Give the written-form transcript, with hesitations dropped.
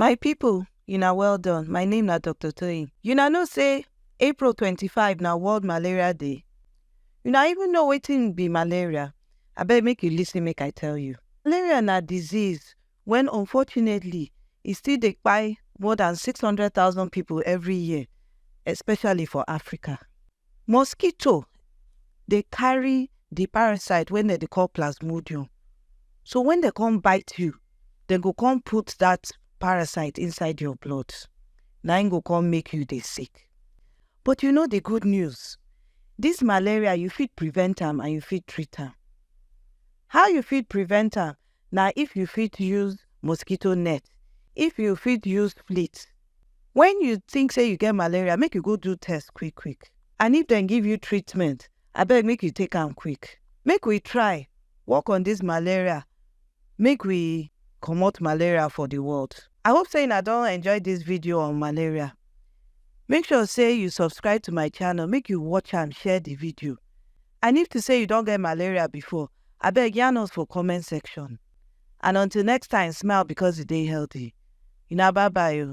My people, una well done. My name na Dr. Toyin. Una know say April 25 na World Malaria Day. Una even know wetin be malaria? Abeg make you listen make I tell you. Malaria na disease when unfortunately e still dey kpai more than 600,000 people every year, especially for Africa. Mosquito dey carry the parasite wey dem dey call plasmodium. So when they come bite you, they go come put that parasite inside your blood. Na im go come make you dey sick. But you know the good news. This malaria, you fit prevent am and you fit treat am. How you fit prevent am? Na if you fit use mosquito net, if you fit use fleet. When you think say you get malaria, make you go do test quick. And if dem give you treatment, abeg make you take am quick. Make we try work on this malaria. Make we comot malaria for the world. I hope say una don enjoy this video on malaria. Make sure say you subscribe to my channel, make you watch and share the video. And if to say you don't get malaria before, abeg yarn us for comment section. And until next time, smile because you dey healthy. Una bye bye.